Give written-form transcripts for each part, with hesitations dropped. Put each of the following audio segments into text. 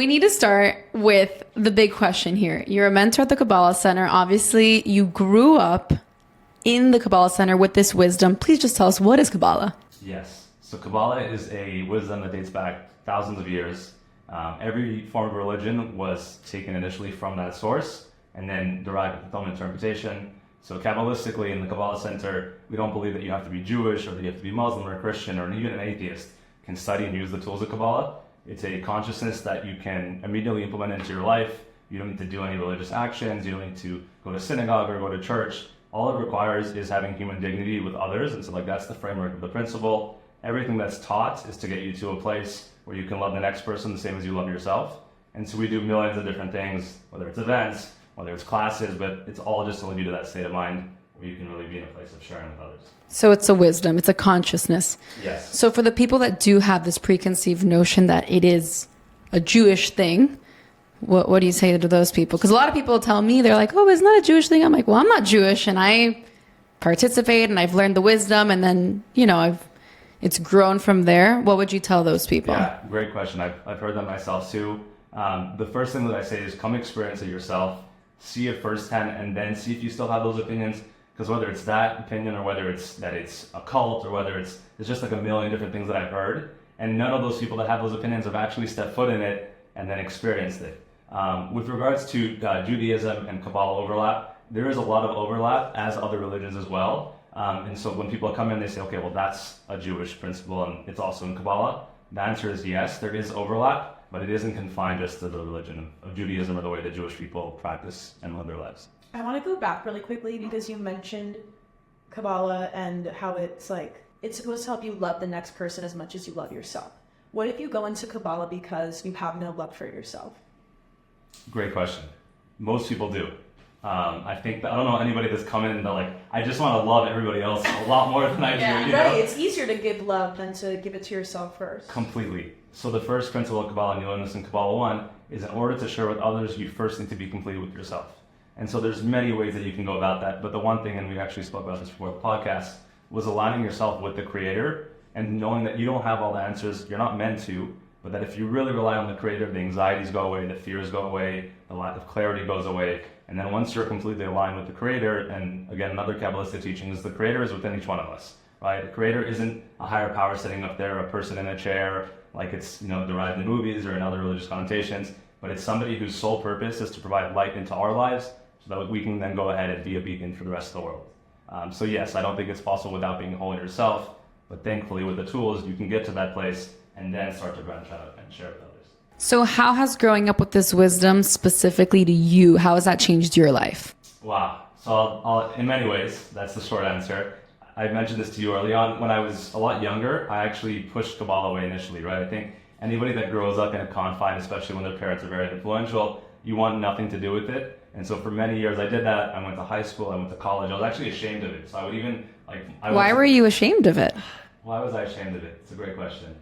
we need to start with the big question here. You're a mentor at the Kabbalah Centre. Obviously, you grew up in the Kabbalah Centre with this wisdom. Please just tell us, what is Kabbalah? Yes. So Kabbalah is a wisdom that dates back thousands of years. Every form of religion was taken initially from that source and then derived its own interpretation. So Kabbalistically, in the Kabbalah Centre, we don't believe that you have to be Jewish or that you have to be Muslim or Christian or even an atheist can study and use the tools of Kabbalah. It's a consciousness that you can immediately implement into your life. You don't need to do any religious actions. You don't need to go to synagogue or go to church. All it requires is having human dignity with others. And so that's the framework of the principle. Everything that's taught is to get you to a place where you can love the next person the same as you love yourself. And so we do millions of different things, whether it's events, whether it's classes, but it's all just to lead you to that state of mind where you can really be in a place of sharing with others. So it's a wisdom, it's a consciousness. Yes. So for the people that do have this preconceived notion that it is a Jewish thing, what do you say to those people? Because a lot of people tell me, they're like, oh, it's not a Jewish thing. I'm like, well, I'm not Jewish, and I participate, and I've learned the wisdom, and then, it's grown from there. What would you tell those people? Yeah, great question. I've heard that myself too. The first thing that I say is come experience it yourself, see it firsthand, and then see if you still have those opinions. Because whether it's that opinion or whether it's that it's a cult or whether it's just like a million different things that I've heard, and none of those people that have those opinions have actually stepped foot in it and then experienced it. With regards to Judaism and Kabbalah overlap, there is a lot of overlap as other religions as well. And so when people come in, they say, okay, well, that's a Jewish principle and it's also in Kabbalah. The answer is yes, there is overlap, but it isn't confined just to the religion of Judaism or the way that Jewish people practice and live their lives. I want to go back really quickly because you mentioned Kabbalah and how it's supposed to help you love the next person as much as you love yourself. What if you go into Kabbalah because you have no love for yourself? Great question. Most people do. I don't know anybody that's come in and they're like, I just want to love everybody else a lot more than I do. Right. It's easier to give love than to give it to yourself first. Completely. So the first principle of Kabbalah, and you learn this in Kabbalah 1, is in order to share with others, you first need to be complete with yourself. And so there's many ways that you can go about that. But the one thing, and we actually spoke about this before the podcast, was aligning yourself with the Creator and knowing that you don't have all the answers, you're not meant to, but that if you really rely on the Creator, the anxieties go away, the fears go away, the lack of clarity goes away. And then once you're completely aligned with the Creator, and again, another Kabbalistic teaching is the Creator is within each one of us, right? The Creator isn't a higher power sitting up there, a person in a chair, like it's derived in movies or in other religious connotations, but it's somebody whose sole purpose is to provide light into our lives so that we can then go ahead and be a beacon for the rest of the world. So yes, I don't think it's possible without being whole in yourself, but thankfully with the tools, you can get to that place and then start to branch out and share with others. So how has growing up with this wisdom specifically to you, how has that changed your life? Wow. So I'll, in many ways, that's the short answer. I mentioned this to you early on. When I was a lot younger, I actually pushed Kabbalah away initially, right? I think anybody that grows up in a confine, especially when their parents are very influential, you want nothing to do with it. And so for many years I did that. I went to high school, I went to college. I was actually ashamed of it. So I would even Why were you ashamed of it? Why was I ashamed of it? It's a great question.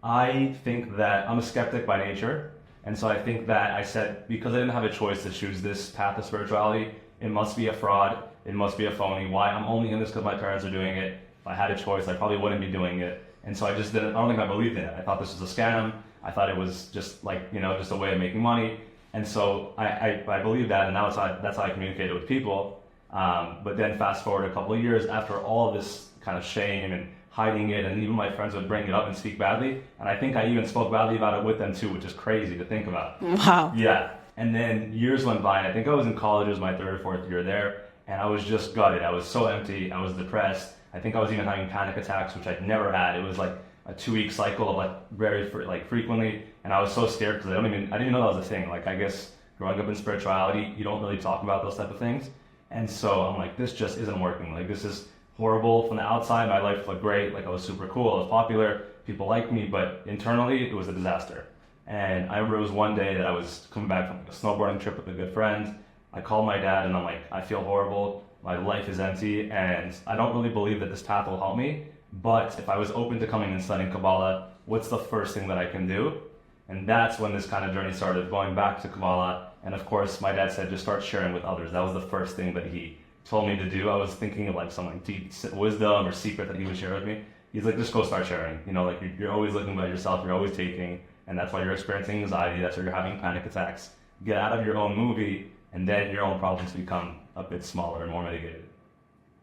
I think that I'm a skeptic by nature. And so I think that I said, because I didn't have a choice to choose this path of spirituality, it must be a fraud. It must be a phony. Why? I'm only in this because my parents are doing it. If I had a choice, I probably wouldn't be doing it. And so I just didn't, I don't think I believed in it. I thought this was a scam. I thought it was just just a way of making money. And so I believed that, and now that's how I communicated with people. But then fast forward a couple of years, after all of this kind of shame and hiding it, and even my friends would bring it up and speak badly. And I think I even spoke badly about it with them too, which is crazy to think about. Wow. Yeah. And then years went by, and I think I was in college, it was my third or fourth year there, and I was just gutted. I was so empty, I was depressed. I think I was even having panic attacks, which I'd never had. It was like a 2-week cycle of very frequently, and I was so scared because I didn't even know that was a thing. Like, I guess growing up in spirituality, you don't really talk about those type of things. And so I'm like, this just isn't working. Like, this is horrible. From the outside, my life looked great. Like, I was super cool, I was popular, people liked me, but internally, it was a disaster. And I remember it was one day that I was coming back from a snowboarding trip with a good friend. I called my dad and I'm like, I feel horrible. My life is empty and I don't really believe that this path will help me. But if I was open to coming and studying Kabbalah, what's the first thing that I can do? And that's when this kind of journey started, going back to Kabbalah. And of course, my dad said, just start sharing with others. That was the first thing that he told me to do. I was thinking of some deep wisdom or secret that he would share with me. He's like, just go start sharing. You're always looking about yourself. You're always taking. and that's why you're experiencing anxiety, that's why you're having panic attacks. Get out of your own movie, and then your own problems become a bit smaller and more mitigated.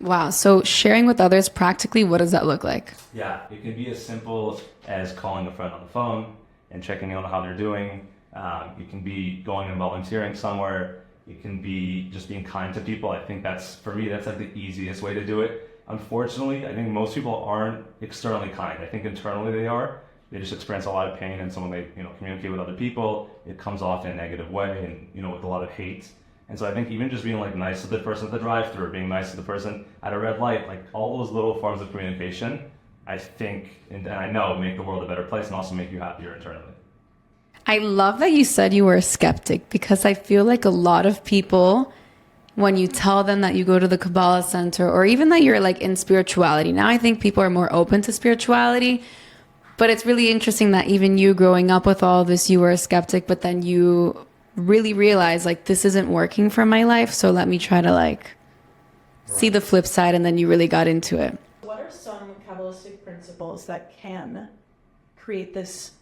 Wow. So sharing with others practically, what does that look like? Yeah, it can be as simple as calling a friend on the phone and checking in on how they're doing. It can be going and volunteering somewhere. It can be just being kind to people. I think that's, for me, that's like the easiest way to do it. Unfortunately, I think most people aren't externally kind. I think internally they are. They just experience a lot of pain, and so when they, communicate with other people, it comes off in a negative way and, with a lot of hate. And so I think even just being like nice to the person at the drive-thru, being nice to the person at a red light, like all those little forms of communication, I think, and I know, make the world a better place and also make you happier internally. I love that you said you were a skeptic, because I feel like a lot of people, when you tell them that you go to the Kabbalah Centre, or even that you're like in spirituality, now I think people are more open to spirituality, but it's really interesting that even you growing up with all this, you were a skeptic, but then you really realize like, this isn't working for my life, so let me try to like see the flip side, and then you really got into it. What are some Kabbalistic principles that can create this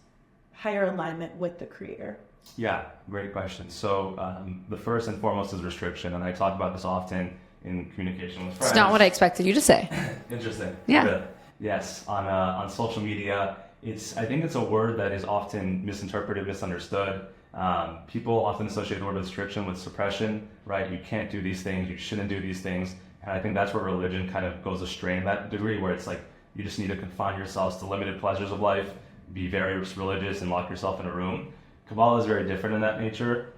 higher alignment with the Creator? Yeah, great question. So the first and foremost is restriction, and I talk about this often in communication with friends. It's not what I expected you to say. Interesting. Yeah. Really? Yes, on social media, I think it's a word that is often misinterpreted, misunderstood. People often associate the word restriction with suppression, right? You can't do these things, you shouldn't do these things. And I think that's where religion kind of goes astray in that degree, where it's like you just need to confine yourselves to limited pleasures of life, be very religious, and lock yourself in a room. Kabbalah is very different in that nature.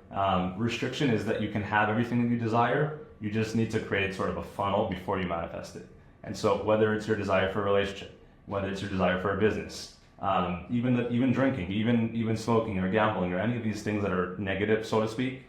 Restriction is that you can have everything that you desire, you just need to create sort of a funnel before you manifest it. And so whether it's your desire for a relationship, whether it's your desire for a business, even drinking, even smoking or gambling or any of these things that are negative, so to speak,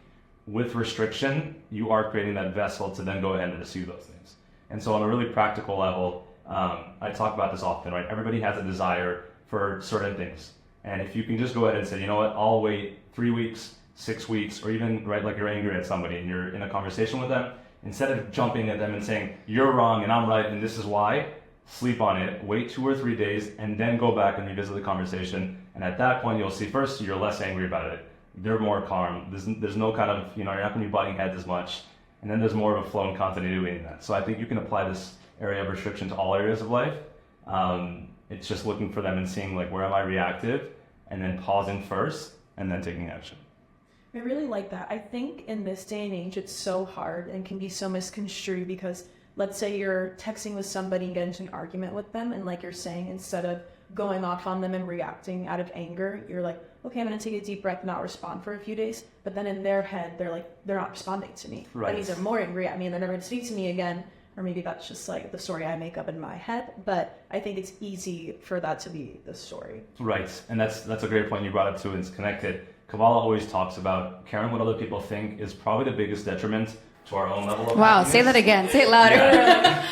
with restriction, you are creating that vessel to then go ahead and pursue those things. And so on a really practical level, I talk about this often, right? Everybody has a desire for certain things. And if you can just go ahead and say, you know what, I'll wait 3 weeks, 6 weeks, or even, right, like you're angry at somebody and you're in a conversation with them, instead of jumping at them and saying, you're wrong and I'm right and this is why, sleep on it, wait 2 or 3 days, and then go back and revisit the conversation. And at that point, you'll see first, you're less angry about it. They're more calm. There's no kind of, you're not going to be butting heads as much. And then there's more of a flow and continuity in that. So I think you can apply this area of restriction to all areas of life. It's just looking for them and seeing like, where am I reactive? And then pausing first and then taking action. I really like that. I think in this day and age, it's so hard and can be so misconstrued, because let's say you're texting with somebody and get into an argument with them, and like you're saying, instead of going off on them and reacting out of anger, you're like, okay, I'm going to take a deep breath and not respond for a few days. But then in their head, they're like, they're not responding to me. Right. That means they're more angry at me and they're never going to speak to me again. Or maybe that's just like the story I make up in my head. But I think it's easy for that to be the story. Right. And that's a great point you brought up too, and it's connected. Kabbalah always talks about caring what other people think is probably the biggest detriment to our own level of happiness. Say that again. Say it louder. Yeah.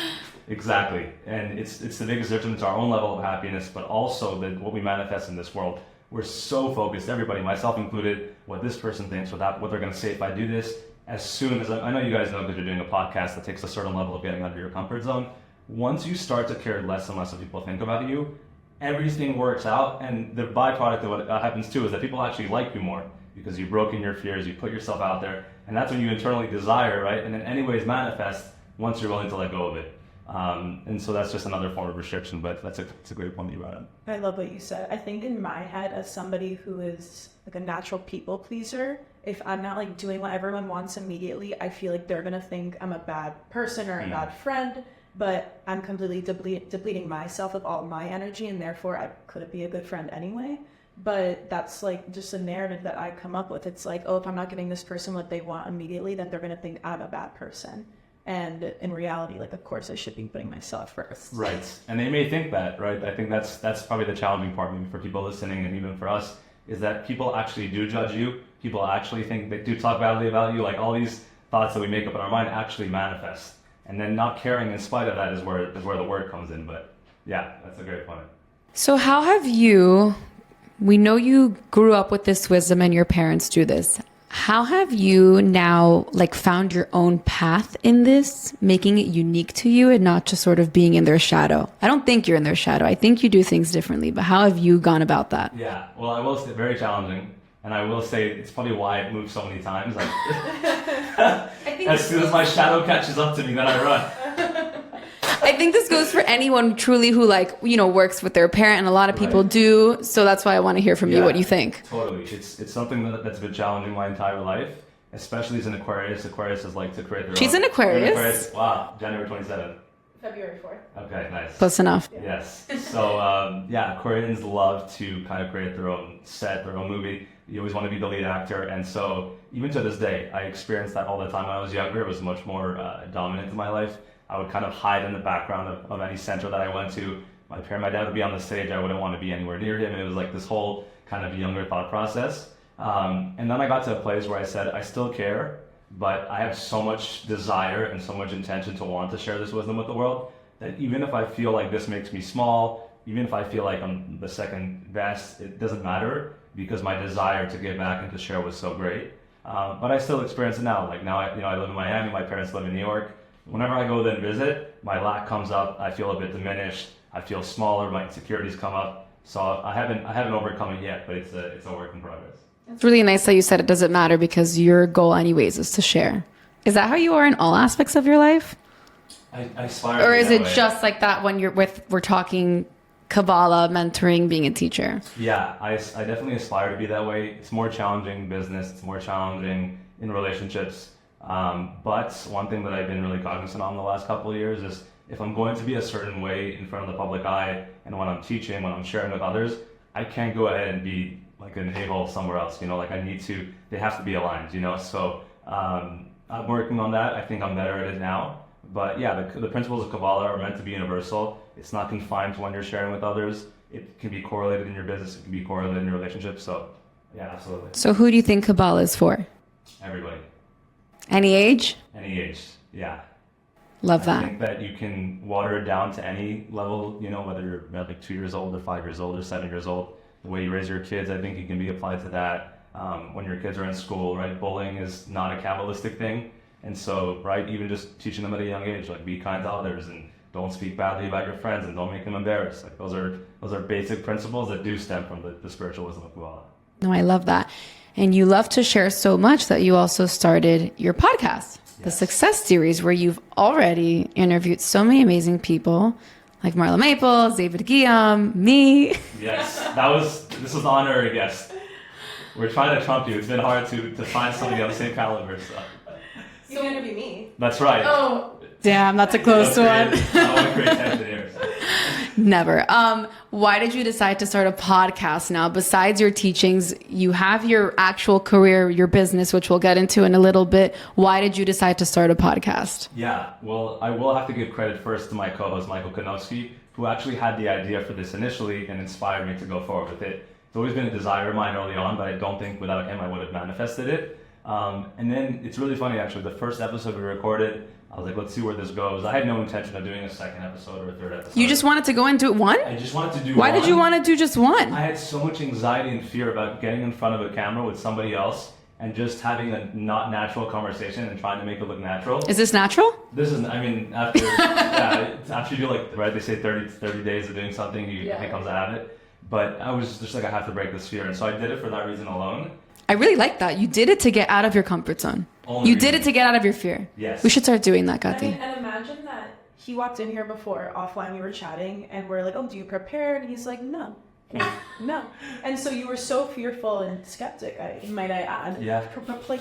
Exactly. And it's the biggest detriment to our own level of happiness, but also what we manifest in this world. We're so focused, everybody, myself included, what this person thinks, what they're going to say if I do this. As soon as, I know you guys know because you're doing a podcast that takes a certain level of getting out of your comfort zone. Once you start to care less and less what people think about you, everything works out. And the byproduct of what happens too is that people actually like you more, because you've broken your fears, you put yourself out there, and that's when you internally desire, right? And then anyways manifest once you're willing to let go of it. And so that's just another form of restriction, but it's a great point that you brought up. I love what you said. I think in my head, as somebody who is like a natural people pleaser, if I'm not like doing what everyone wants immediately, I feel like they're going to think I'm a bad person or a bad friend, but I'm completely depleting myself of all my energy, and therefore I couldn't be a good friend anyway. But that's like just a narrative that I come up with. It's like, oh, if I'm not giving this person what they want immediately, then they're going to think I'm a bad person. And in reality, like, of course, I should be putting myself first. Right. And they may think that, right? I think that's probably the challenging part, maybe for people listening and even for us, is that people actually do judge you. People actually think, they do talk badly about you. Like, all these thoughts that we make up in our mind actually manifest. And then not caring in spite of that is where the word comes in. But yeah, that's a great point. So how have you, we know you grew up with this wisdom and your parents do this. How have you now like found your own path in this, making it unique to you and not just sort of being in their shadow? I don't think you're in their shadow. I think you do things differently, but how have you gone about that? Yeah, well, I will say very challenging. And I will say it's probably why I've moved so many times. Like, as soon as my shadow catches up to me, then I run. I think this goes for anyone truly who like, you know, works with their parent, and a lot of people do. So that's why I want to hear from you what you think. Totally. It's something that's been challenging my entire life, especially as an Aquarius. Aquarius like to create their She's own. an Aquarius. Wow, January 27th. February 4th. Okay, nice. Close enough. Yes. So, Aquarians love to kind of create their own set, their own movie. You always want to be the lead actor. And so, even to this day, I experienced that all the time when I was younger. It was much more dominant in my life. I would kind of hide in the background of any center that I went to. My dad would be on the stage. I wouldn't want to be anywhere near him. And it was like this whole kind of younger thought process. And then I got to a place where I said, I still care, but I have so much desire and so much intention to want to share this wisdom with the world that even if I feel like this makes me small, even if I feel like I'm the second best, it doesn't matter because my desire to give back and to share was so great. But I still experience it now. Like now, I live in Miami. My parents live in New York. Whenever I go there and visit, my lack comes up. I feel a bit diminished. I feel smaller. My insecurities come up. So I haven't overcome it yet, but it's a work in progress. It's really nice that you said it doesn't matter because your goal anyways is to share. Is that how you are in all aspects of your life? I aspire. Or is it way. just like that when we're talking Kabbalah, mentoring, being a teacher? Yeah, I definitely aspire to be that way. It's more challenging in business. It's more challenging in relationships. But one thing that I've been really cognizant on the last couple of years is if I'm going to be a certain way in front of the public eye and when I'm teaching, when I'm sharing with others, I can't go ahead and be like an a-hole somewhere else, like they have to be aligned, so I'm working on that. I think I'm better at it now. But yeah, the principles of Kabbalah are meant to be universal. It's not confined to when you're sharing with others. It can be correlated in your business. It can be correlated in your relationship. So yeah, absolutely. So who do you think Kabbalah is for? Everybody. Any age? Any age, yeah. Love that. I think that you can water it down to any level, whether you're like 2 years old or 5 years old or 7 years old. The way you raise your kids, I think it can be applied to that. When your kids are in school, right? Bullying is not a Kabbalistic thing. And so, right, even just teaching them at a young age, like be kind to others and don't speak badly about your friends and don't make them embarrassed. Like those are basic principles that do stem from the spiritual wisdom of Kabbalah. No, I love that. And you love to share so much that you also started your podcast, the Success Series, where you've already interviewed so many amazing people like Marla Maples, David Berg, me. Yes, this was an honorary guest. We're trying to trump you. It's been hard to find somebody on the same caliber. So. You can interview me. That's right. Oh, damn, that's a close one. I don't want to create tension here. Never. Why did you decide to start a podcast now? Besides your teachings, you have your actual career, your business, which we'll get into in a little bit. Why did you decide to start a podcast? Yeah, well, I will have to give credit first to my co-host, Michael Konowski, who actually had the idea for this initially and inspired me to go forward with it. It's always been a desire of mine early on, but I don't think without him I would have manifested it. And then it's really funny, actually. The first episode we recorded, I was like, let's see where this goes. I had no intention of doing a second episode or a third episode. You just wanted to go and do it one? I just wanted to do Why one. did you want to do just one? I had so much anxiety and fear about getting in front of a camera with somebody else and just having a not natural conversation and trying to make it look natural. Is this natural? This is, after after you do they say 30 days of doing something, it becomes a habit. But I was just like, I have to break this fear. And so I did it for that reason alone. I really like that. You did it to get out of your comfort zone. You did it to get out of your fear. Yes. We should start doing that, Kati. And imagine that he walked in here before, offline, we were chatting, and we're like, oh, do you prepare? And he's like, no. No. And so you were so fearful and skeptic, might I add,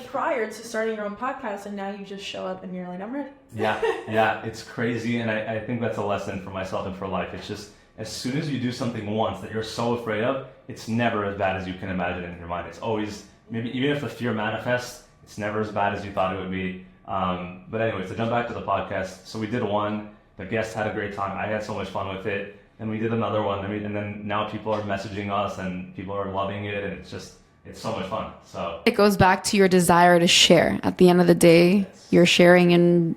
prior to starting your own podcast, and now you just show up and you're like, I'm ready. Yeah, it's crazy. And I think that's a lesson for myself and for life. It's just, as soon as you do something once that you're so afraid of, it's never as bad as you can imagine in your mind. It's always, maybe even if the fear manifests, it's never as bad as you thought it would be. But anyways, to jump back to the podcast, so we did one. The guests had a great time. I had so much fun with it. And we did another one. And then now people are messaging us and people are loving it. And it's so much fun. So it goes back to your desire to share. At the end of the day, you're sharing in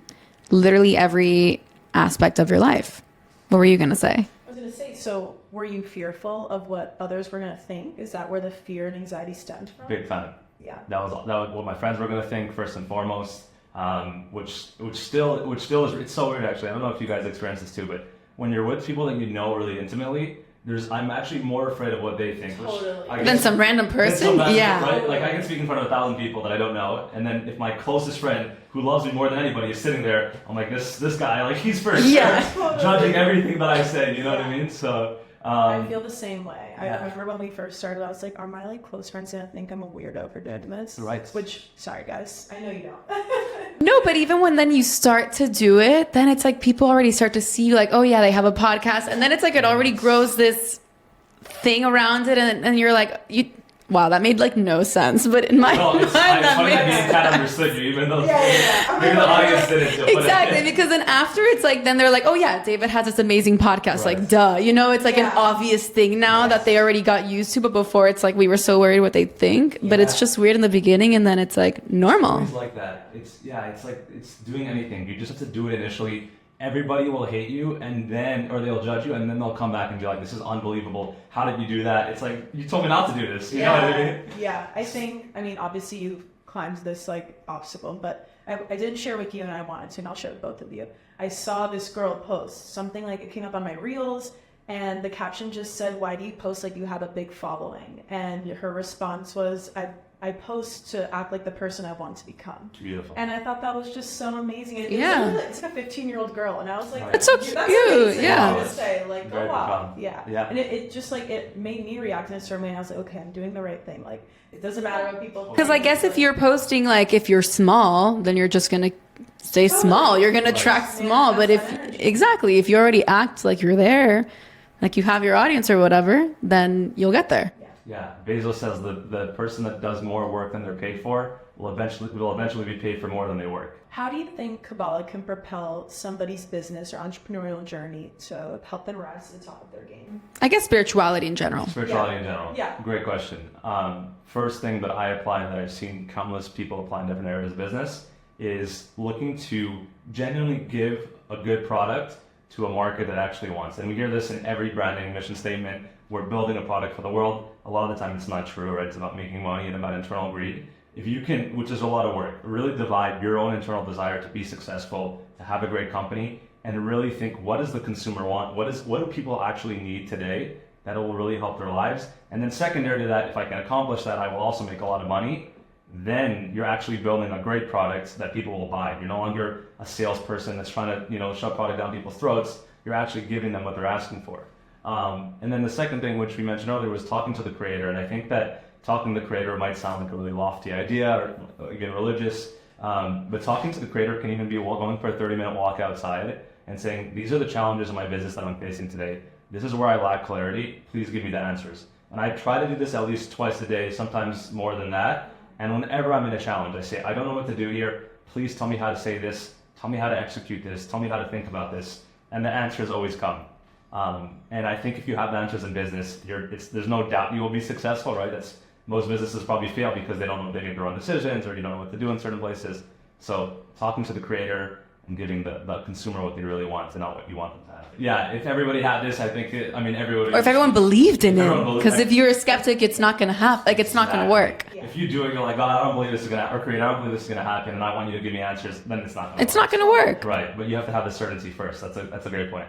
literally every aspect of your life. What were you going to say? I was going to say, so were you fearful of what others were going to think? Is that where the fear and anxiety stemmed from? Big time. Yeah. That was what my friends were gonna think first and foremost. Which still is, it's so weird actually. I don't know if you guys experience this too, but when you're with people that you know really intimately, I'm actually more afraid of what they think. Totally. Than some random person? Yeah. Right? Like I can speak in front of 1,000 people that I don't know, and then if my closest friend, who loves me more than anybody, is sitting there, I'm like, this guy, like he's for sure judging everything that I say, you know what I mean? So I feel the same way. I remember when we first started, I was like, are my like close friends gonna think I'm a weirdo for doing this? Right. Which, sorry guys, I know you don't. No, but even when then you start to do it, then it's like people already start to see you like, oh yeah, they have a podcast. And then it's like it already grows this thing around it. And you're like, wow, that made like no sense. But in my mind, that funny made that kind of understood you, even though maybe the audience didn't. Exactly, because then after it's like, then they're like, oh yeah, David has this amazing podcast. Like, duh, you know, it's like an obvious thing now that they already got used to. But before it's like we were so worried what they think. But it's just weird in the beginning, and then it's like normal. It's like that. It's like it's doing anything. You just have to do it initially. Everybody will hate you, and then, or they'll judge you, and then they'll come back and be like, this is unbelievable. How did you do that? It's like, you told me not to do this. You know what I mean? Yeah, I mean, obviously you've climbed this like obstacle, but I didn't share with you, and I wanted to, and I'll share with both of you. I saw this girl post something like, it came up on my reels, and the caption just said, why do you post like you have a big following? And her response was, I post to act like the person I want to become. Beautiful. And I thought that was just so amazing. It's like a 15-year-old girl, and I was like, that's so cute. Yeah. To say, like, oh wow, yeah. And it just like it made me react in a certain way. And I was like, okay, I'm doing the right thing. Like, it doesn't matter what people. Because I guess if you're posting like if you're small, then you're just gonna stay small. You're gonna track small. But if you already act like you're there, like you have your audience or whatever, then you'll get there. Yeah, Bezos says the person that does more work than they're paid for will eventually be paid for more than they work. How do you think Kabbalah can propel somebody's business or entrepreneurial journey to help them rise to the top of their game? I guess spirituality in general. Spirituality in general. Yeah. Great question. First thing that I apply that I've seen countless people apply in different areas of business is looking to genuinely give a good product to a market that actually wants. And we hear this in every branding mission statement. We're building a product for the world. A lot of the time it's not true, right? It's about making money and about internal greed. If you can, which is a lot of work, really divide your own internal desire to be successful, to have a great company, and really think, what does the consumer want? What do people actually need today that will really help their lives? And then secondary to that, if I can accomplish that, I will also make a lot of money. Then you're actually building a great product that people will buy. You're no longer a salesperson that's trying to, shove product down people's throats. You're actually giving them what they're asking for. And then the second thing, which we mentioned earlier, was talking to the creator. And I think that talking to the creator might sound like a really lofty idea or, again, religious. But talking to the creator can even be going for a 30-minute walk outside and saying, these are the challenges in my business that I'm facing today. This is where I lack clarity. Please give me the answers. And I try to do this at least twice a day, sometimes more than that. And whenever I'm in a challenge, I say, I don't know what to do here. Please tell me how to say this. Tell me how to execute this. Tell me how to think about this. And the answers always come. And I think if you have the answers in business, there's no doubt you will be successful, right? Most businesses probably fail because they don't know, they make their own decisions, or you don't know what to do in certain places. So talking to the creator and giving the consumer what they really want and not what you want them to have. Yeah, if everybody had this, I think everybody. Or if everyone believed in it, because if you're a skeptic, it's not going to happen. Like it's not going to work. Yeah. If you do it, you're like, oh, I don't believe this is going to, or creator, I don't believe this is going to happen, and I want you to give me answers. Then it's not going to. It's not going to work. Right, but you have to have the certainty first. That's a great point.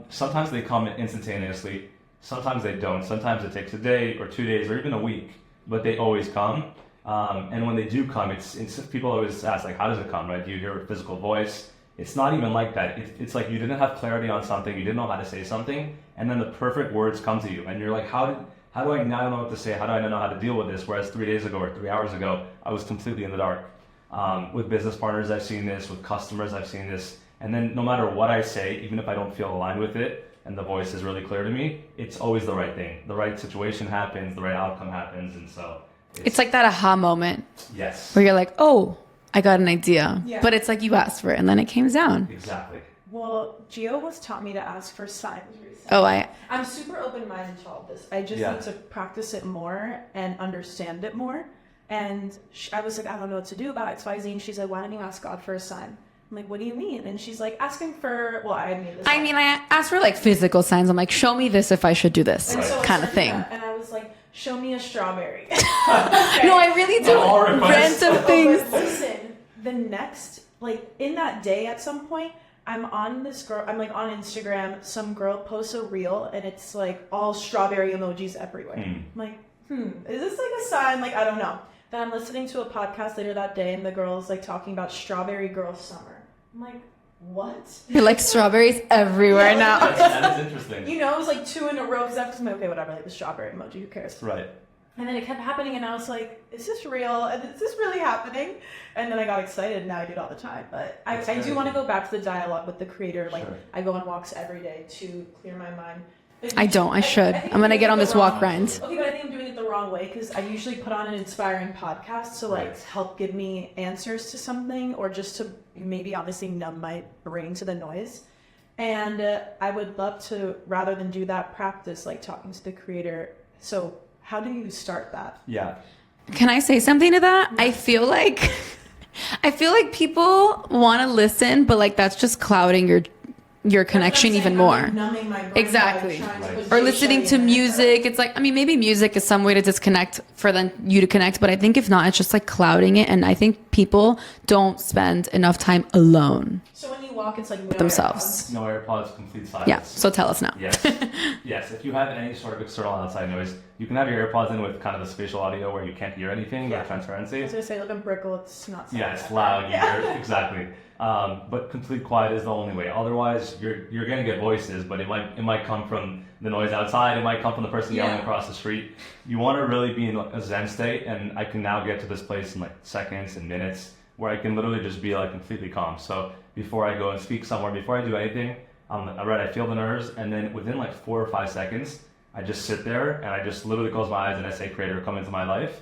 Sometimes they come instantaneously. Sometimes they don't. Sometimes it takes a day or 2 days or even a week, but they always come. And when they do come, it's people always ask, like, how does it come, right? Do you hear a physical voice? It's not even like that. It's like you didn't have clarity on something, you didn't know how to say something, and then the perfect words come to you, and you're like, how do I now know what to say? How do I know how to deal with this? Whereas 3 days ago or 3 hours ago, I was completely in the dark. With business partners, I've seen this. With customers, I've seen this. And then no matter what I say, even if I don't feel aligned with it, and the voice is really clear to me, it's always the right thing. The right situation happens, the right outcome happens, and so... It's like that aha moment. Yes. Where you're like, oh, I got an idea. Yeah. But it's like you asked for it, and then it came down. Exactly. Well, Gio has taught me to ask for signs recently. Oh, I'm super open-minded to all this. I just need to practice it more and understand it more. And I was like, I don't know what to do about XYZ. And she's like, why don't you ask God for a sign? I'm like, what do you mean? And she's like, asking for, I asked for like physical signs. I'm like, show me this if I should do this, kind of thing. And I was like, show me a strawberry. No, I really do All requests. random things. But listen, the next, like in that day at some point, I'm on on Instagram, some girl posts a reel and it's like all strawberry emojis everywhere. I'm like, is this like a sign? Like, I don't know. Then I'm listening to a podcast later that day and the girl's like talking about strawberry girl summer. I'm like, what? You're like strawberries everywhere now. That is interesting. You know, it was like 2 in a row because I'm like, okay, whatever, like the strawberry emoji, who cares? Right. And then it kept happening, and I was like, is this real? And is this really happening? And then I got excited, and now I do it all the time. But I do want to go back to the dialogue with the creator. Like, Sure. I go on walks every day to clear my mind. I don't. I should. I'm going to get on this walk grind. Okay, but I think I'm doing it the wrong way because I usually put on an inspiring podcast to, like, Right. help give me answers to something or just to maybe honestly numb my brain to the noise. And I would love to, rather than do that, practice, like, talking to the creator. So how do you start that? Yeah. Can I say something to that? I feel like people want to listen, but like that's just clouding your connection even more. Numbing my brain Exactly. by trying to put Or listening to in it. music. It's like, I mean, maybe music is some way to disconnect for you to connect, but I think if not, it's just like clouding it. And I think people don't spend enough time alone So when you walk, it's like no themselves. No AirPods, complete silence. Yeah. So tell us now. Yes. Yes. If you have any sort of external outside noise, you can have your AirPods in with kind of the spatial audio where you can't hear anything, Yeah. or transparency. I was gonna say, live in Brickell, it's not. Yeah, it's loud. You hear it. Exactly. But complete quiet is the only way. Otherwise, you're gonna get voices, but it might come from the noise outside. It might come from the person yelling across the street. You want to really be in like a Zen state, and I can now get to this place in like seconds and minutes where I can literally just be like completely calm. So before I go and speak somewhere, before I do anything, I feel the nerves, and then within like 4 or 5 seconds, I just sit there and I just literally close my eyes and I say, "Creator, come into my life."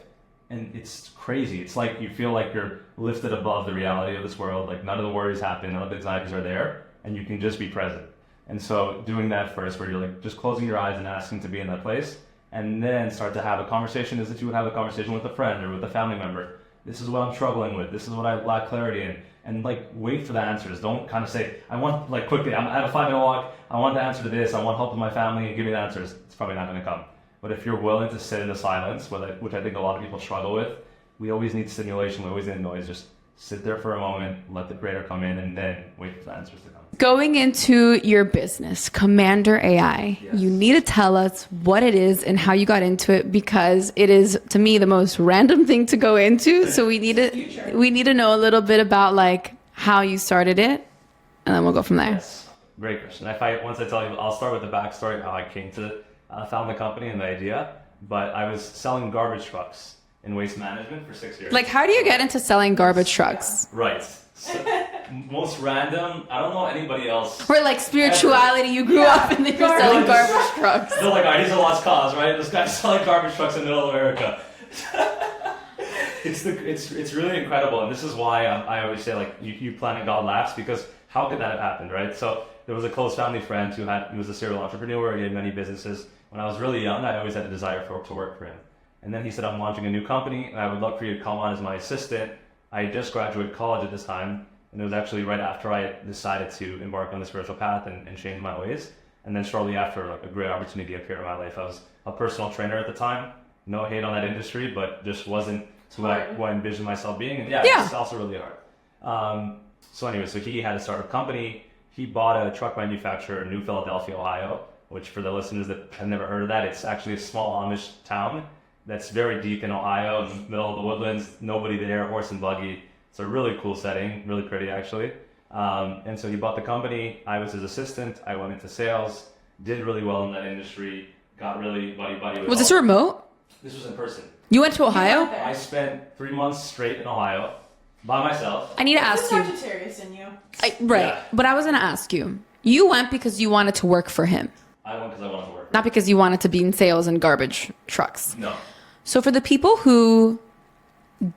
And it's crazy. It's like you feel like you're lifted above the reality of this world. Like none of the worries happen, none of the anxieties are there, and you can just be present. And so doing that first, where you're like just closing your eyes and asking to be in that place, and then start to have a conversation as if you would have a conversation with a friend or with a family member. This is what I'm struggling with. This is what I lack clarity in. And like wait for the answers. Don't kind of say, I want like quickly, I have a 5-minute walk. I want the answer to this. I want help with my family and give me the answers. It's probably not going to come. But if you're willing to sit in the silence, which I think a lot of people struggle with, we always need stimulation, we always need noise. Just sit there for a moment, let the creator come in, and then wait for the answers to come. Going into your business, Commander AI, Yes. you need to tell us what it is and how you got into it, because it is, to me, the most random thing to go into. So we need to know a little bit about like how you started it, and then we'll go from there. Yes, great question. Once I tell you, I'll start with the backstory, how I came to found the company and the idea. But I was selling garbage trucks in waste management for 6 years. Like, how do you get into selling garbage trucks? Right. So, most random. I don't know anybody else. Or like spirituality, you grew up and then you're selling garbage trucks. They're like, he's a lost cause, right? This guy's selling garbage trucks in middle America. It's really incredible, and this is why I always say like you plan and God laughs, because how could that have happened, right? So there was a close family friend he was a serial entrepreneur. He had many businesses. When I was really young, I always had a desire to work for him. And then he said, I'm launching a new company, and I would love for you to come on as my assistant. I had just graduated college at this time, and it was actually right after I decided to embark on the spiritual path and change my ways. And then shortly after, like a great opportunity appeared in my life. I was a personal trainer at the time. No hate on that industry, but just wasn't who I envisioned myself being. And it's also really hard. So anyway, so he had to start a company. He bought a truck manufacturer in New Philadelphia, Ohio, which for the listeners that have never heard of that, it's actually a small Amish town that's very deep in Ohio, in the middle of the woodlands, nobody there, horse and buggy. It's a really cool setting, really pretty actually. And so he bought the company. I was his assistant. I went into sales, did really well in that industry, got really buddy with Was this remote? This was in person. You went to Ohio? I spent 3 months straight in Ohio by myself. I need to ask you. Sagittarius in you. Right. Yeah. But I was going to ask you. You went because you wanted to work for him, I went because I wanted to work. not because you wanted to be in sales and garbage trucks. No. So for the people who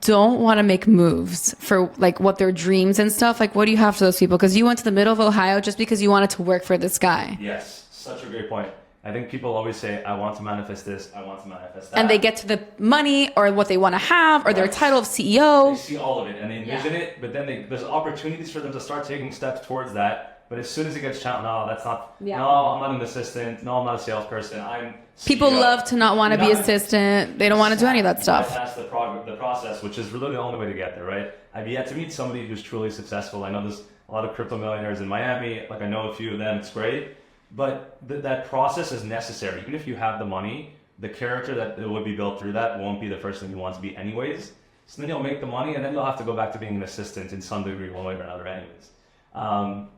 don't want to make moves for like what their dreams and stuff, like what do you have for those people? Because you went to the middle of Ohio just because you wanted to work for this guy. Yes, such a great point. I think people always say, I want to manifest this, I want to manifest that. And they get to the money or what they want to have or their title of CEO. They see all of it and they envision it, but then there's opportunities for them to start taking steps towards that But as soon as it gets challenged, no, that's not. Yeah. No, I'm not an assistant. No, I'm not a salesperson. I'm People CEO. love to not want to be assistant. They don't want to do any of that stuff. That's the process, which is really the only way to get there, right? I've yet to meet somebody who's truly successful. I know there's a lot of crypto millionaires in Miami. Like I know a few of them. It's great, but that process is necessary. Even if you have the money, the character that would be built through that won't be the first thing you want to be, anyways. So then you'll make the money, and then you'll have to go back to being an assistant in some degree, one way or another, anyways.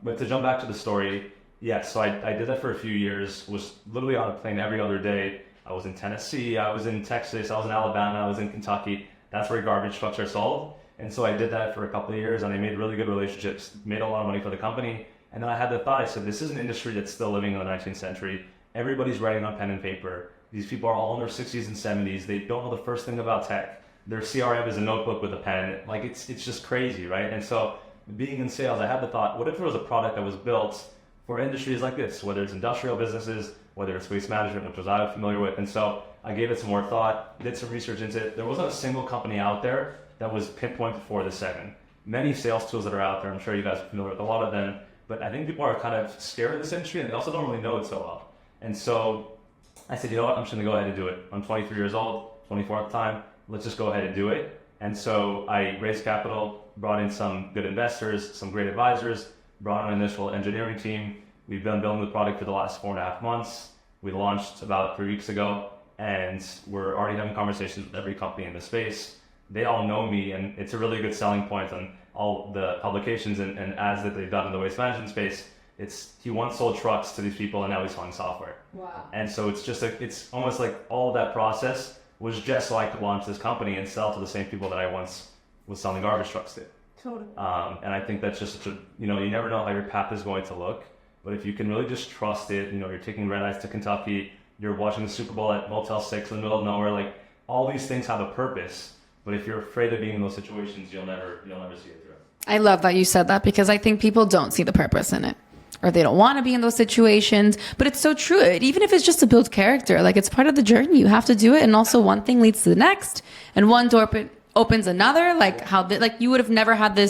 But to jump back to the story, yes, so I did that for a few years, was literally on a plane every other day. I was in Tennessee, I was in Texas, I was in Alabama, I was in Kentucky. That's where garbage trucks are sold. And so I did that for a couple of years, and I made really good relationships, made a lot of money for the company. And then I had the thought, I said, this is an industry that's still living in the 19th century. Everybody's writing on pen and paper. These people are all in their 60s and 70s. They don't know the first thing about tech. Their CRM is a notebook with a pen. Like it's just crazy, right? And so being in sales, I had the thought, what if there was a product that was built for industries like this, whether it's industrial businesses, whether it's waste management, which was I was familiar with. And so I gave it some more thought, did some research into it. There wasn't a single company out there that was pinpointed for the segment. Many sales tools that are out there, I'm sure you guys are familiar with a lot of them, but I think people are kind of scared of this industry and they also don't really know it so well. And so I said, you know what, I'm just gonna go ahead and do it. I'm 23 years old, 24 at the time, let's just go ahead and do it. And so I raised capital, brought in some good investors, some great advisors, brought in an initial engineering team. We've been building the product for the last 4.5 months. We launched about 3 weeks ago, and we're already having conversations with every company in the space. They all know me, and it's a really good selling point on all the publications and ads that they've done in the waste management space. He once sold trucks to these people, and now he's selling software. Wow. And so it's just it's almost like all of that process was just so I could launch this company and sell to the same people that I once was selling garbage trucks to. Totally. And I think that's just such a, you never know how your path is going to look, but if you can really just trust it, you're taking red eyes to Kentucky, you're watching the Super Bowl at Motel 6 in the middle of nowhere, like all these things have a purpose, but if you're afraid of being in those situations, you'll never see it through. I love that you said that because I think people don't see the purpose in it. Or they don't want to be in those situations, but it's so true. Even if it's just to build character, like it's part of the journey. You have to do it, and also one thing leads to the next, and one door opens another. Like like you would have never had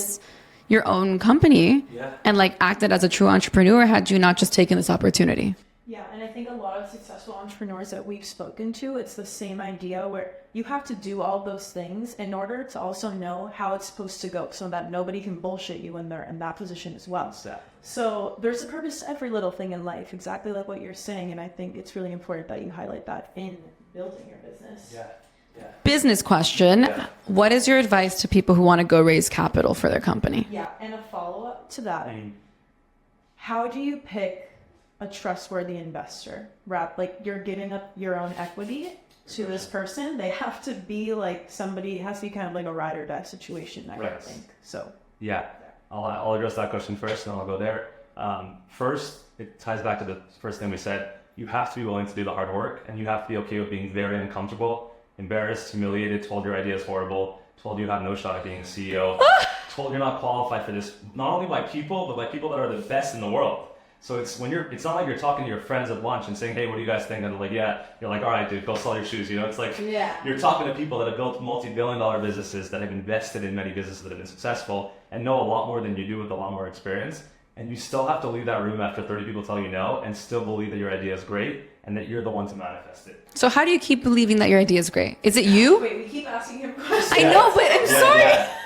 your own company, and like acted as a true entrepreneur had you not just taken this opportunity. Yeah, and I think a lot of successful entrepreneurs that we've spoken to, it's the same idea where you have to do all those things in order to also know how it's supposed to go so that nobody can bullshit you when they're in that position as well. So there's a purpose to every little thing in life, exactly like what you're saying, and I think it's really important that you highlight that in building your business. Yeah. Business question. Yeah. What is your advice to people who want to go raise capital for their company? Yeah, and a follow-up to that. How do you pick a trustworthy investor? Like you're giving up your own equity to this person. They have to be like somebody, it has to be kind of like a ride or die situation, I think. So yeah, I'll address that question first, and then I'll go there. First, it ties back to the first thing we said. You have to be willing to do the hard work, and you have to be okay with being very uncomfortable, embarrassed, humiliated, told your idea is horrible, told you have no shot at being a CEO, told you're not qualified for this, not only by people, but by people that are the best in the world. So it's not like you're talking to your friends at lunch and saying, hey, what do you guys think? And they're like, yeah. You're like, all right, dude, go sell your shoes. It's like you're talking to people that have built multi-billion-dollar businesses, that have invested in many businesses that have been successful and know a lot more than you do with a lot more experience. And you still have to leave that room after 30 people tell you no and still believe that your idea is great and that you're the one to manifest it. So how do you keep believing that your idea is great? Is it you? Wait, we keep asking him questions. I know, but I'm sorry. Yeah.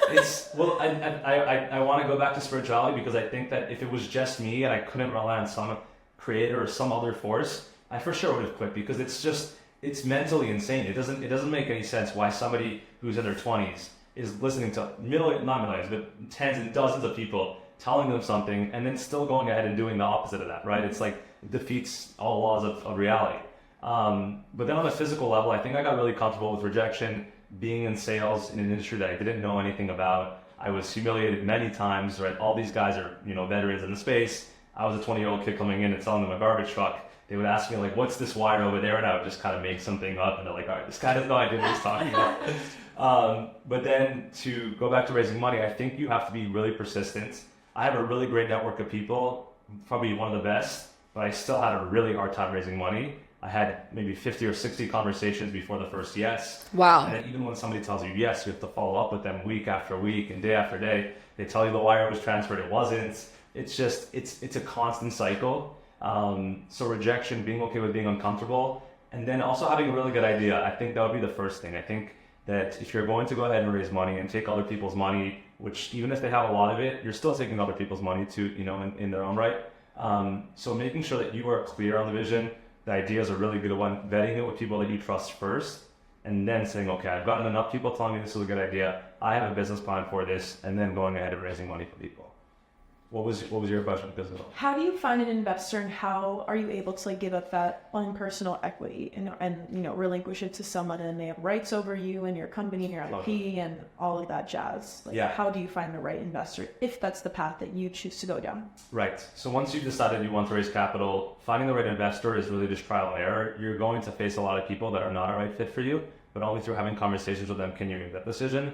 I want to go back to spirituality because I think that if it was just me and I couldn't rely on some creator or some other force, I for sure would have quit because it's mentally insane. It doesn't make any sense why somebody who's in their 20s is listening to not millions, but tens and dozens of people telling them something and then still going ahead and doing the opposite of that, right? It's like it defeats all laws of reality. But then on a physical level, I think I got really comfortable with rejection, being in sales in an industry that I didn't know anything about. I was humiliated many times, right? All these guys are, veterans in the space. I was a 20-year-old kid coming in and selling them a garbage truck. They would ask me like, what's this wire over there? And I would just kind of make something up and they're like, all right, this guy has no idea what he's talking about. But then to go back to raising money, I think you have to be really persistent. I have a really great network of people, probably one of the best, but I still had a really hard time raising money. I had maybe 50 or 60 conversations before the first yes. Wow. And then even when somebody tells you yes, you have to follow up with them week after week and day after day. They tell you the wire was transferred, it wasn't. It's just, it's a constant cycle. So rejection, being okay with being uncomfortable, and then also having a really good idea. I think that would be the first thing. I think that if you're going to go ahead and raise money and take other people's money, which even if they have a lot of it, you're still taking other people's money too, you know, in their own right. So making sure that you are clear on the vision, the idea is a really good one, vetting it with people that you trust first, and then saying, okay, I've gotten enough people telling me this is a good idea, I have a business plan for this, and then going ahead and raising money for people. What was your question? How do you find an investor, and how are you able to like give up that own personal equity and you know, relinquish it to someone, and they have rights over you and your company and your LP and all of that jazz? Like, how do you find the right investor if that's the path that you choose to go down? Right. So once you've decided you want to raise capital, finding the right investor is really just trial and error. You're going to face a lot of people that are not a right fit for you, but only through having conversations with them can you make that decision.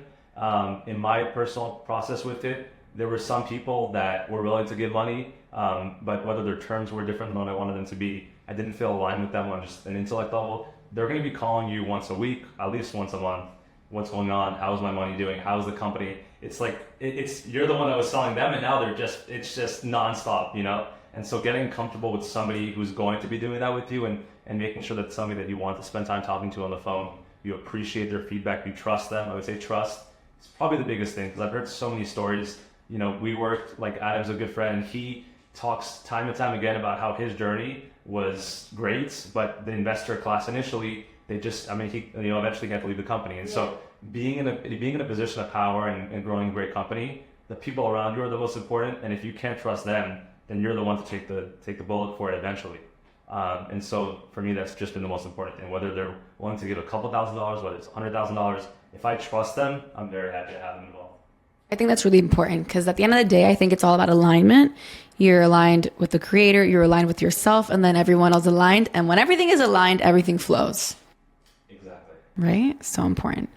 In my personal process with it, there were some people that were willing to give money, but whether their terms were different than what I wanted them to be, I didn't feel aligned with them on just an intellect level. They're going to be calling you once a week, at least once a month. What's going on? How's my money doing? How's the company? It's like, it's you're the one that was selling them, and now it's just nonstop, you know? And so getting comfortable with somebody who's going to be doing that with you, and making sure that somebody that you want to spend time talking to on the phone, you appreciate their feedback, you trust them. I would say trust is probably the biggest thing, because I've heard so many stories. You know, we worked, like Adam's a good friend, he talks time and time again about how his journey was great, but the investor class initially, they just, I mean, he, you know, eventually had to leave the company. And so being in a position of power and growing a great company, the people around you are the most important. And if you can't trust them, then you're the one to take the bullet for it eventually. And so for me, that's just been the most important thing. Whether they're willing to give a couple $1,000s, whether it's $100,000, if I trust them, I'm very happy to have them involved. I think that's really important, because at the end of the day, I think it's all about alignment. You're aligned with the creator, you're aligned with yourself, and then everyone else aligned. And when everything is aligned, everything flows. Exactly. Right? So important.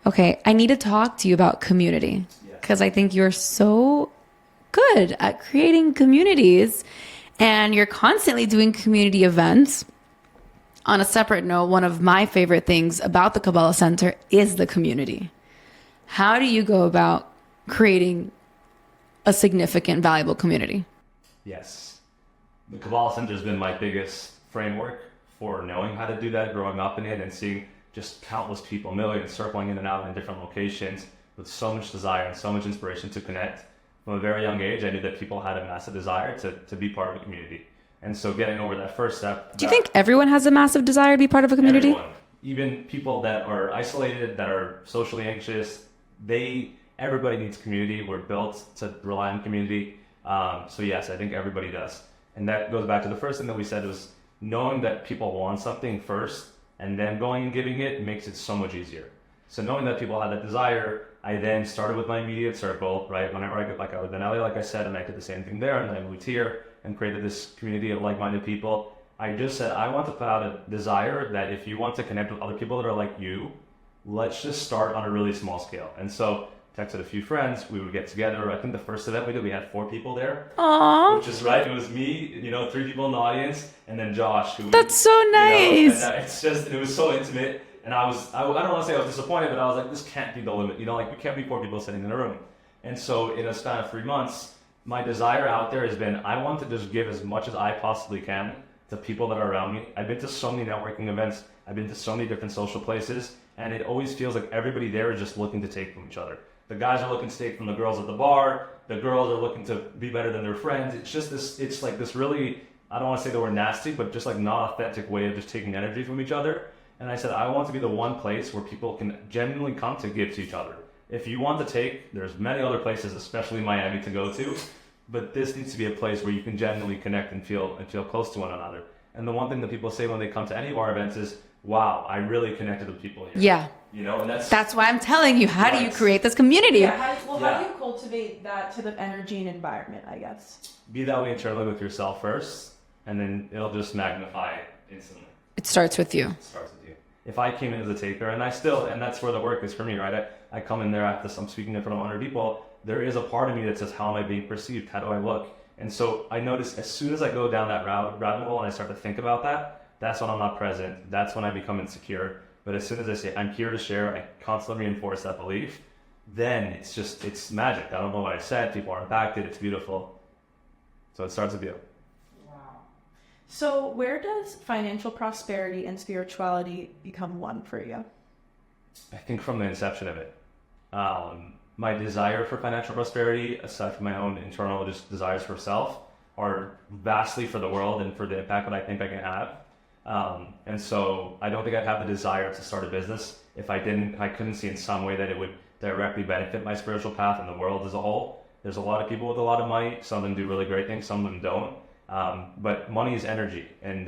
Okay, I need to talk to you about community, because I think you're so good at creating communities, and you're constantly doing community events. On a separate note, one of my favorite things about the Kabbalah Centre is the community. How do you go about creating a significant, valuable community? Yes. The Kabbalah Centre has been my biggest framework for knowing how to do that, growing up in it and seeing just countless people, millions, circling in and out in different locations with so much desire and so much inspiration to connect. From a very young age, I knew that people had a massive desire to be part of a community. And so getting over that first step. Do you think everyone has a massive desire to be part of a community? Everyone. Even people that are isolated, that are socially anxious, everybody needs community. We're built to rely on community. So yes, I think everybody does. And that goes back to the first thing that we said, was knowing that people want something first and then going and giving it makes it so much easier. So knowing that people had that desire, I then started with my immediate circle, right? Whenever I lived in LA, like I said, and I did the same thing there, and then I moved here and created this community of like-minded people. I just said, I want to put out a desire that if you want to connect with other people that are like you, let's just start on a really small scale. And so texted a few friends, we would get together. I think the first event we did, we had 4 people there. Aww. Which is right. It was me, 3 people in the audience, and then Josh. That's so nice. It was so intimate. And I don't want to say I was disappointed, but I was like, this can't be the limit. We can't be 4 people sitting in a room. And so in a span of 3 months, my desire out there has been, I want to just give as much as I possibly can to people that are around me. I've been to so many networking events. I've been to so many different social places, and it always feels like everybody there is just looking to take from each other. The guys are looking to take from the girls at the bar. The girls are looking to be better than their friends. It's just it's like this really, I don't want to say the word nasty, but just like not authentic way of just taking energy from each other. And I said, I want to be the one place where people can genuinely come to give to each other. If you want to take, there's many other places, especially Miami, to go to, but this needs to be a place where you can genuinely connect and feel close to one another. And the one thing that people say when they come to any of our events is, wow, I really connected with people here. Yeah. And that's why I'm telling you, how do you create this community? Yeah, how do you cultivate that type of energy and environment, I guess? Be that way internally with yourself first, and then it'll just magnify instantly. It starts with you. It starts with you. If I came in as a taker, and that's where the work is for me, right? I come in there after I'm speaking in front of 100 people, there is a part of me that says, how am I being perceived? How do I look? And so I notice as soon as I go down that rabbit hole and I start to think about that, that's when I'm not present. That's when I become insecure. But as soon as I say, I'm here to share, I constantly reinforce that belief, then it's magic. I don't know what I said. People are impacted. It's beautiful. So it starts with you. So where does financial prosperity and spirituality become one for you? I think from the inception of it. My desire for financial prosperity, aside from my own internal just desires for self, are vastly for the world and for the impact that I think I can have. And so I don't think I'd have the desire to start a business if I couldn't see in some way that it would directly benefit my spiritual path and the world as a whole. There's a lot of people with a lot of money. Some of them do really great things, some of them don't. But money is energy. And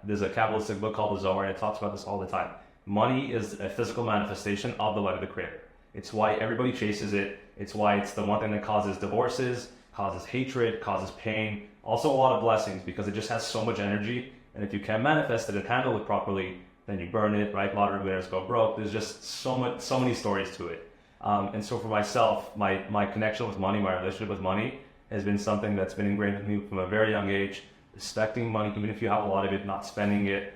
there's a Kabbalistic book called the Zohar, and it talks about this all the time. Money is a physical manifestation of the light of the Creator. It's why everybody chases it. It's why it's the one thing that causes divorces, causes hatred, causes pain, also a lot of blessings, because it just has so much energy. And if you can manifest it and handle it properly, then you burn it, right? Lottery winners go broke. There's just so many stories to it. And so for myself, my connection with money, my relationship with money has been something that's been ingrained in me from a very young age, respecting money, even if you have a lot of it, not spending it.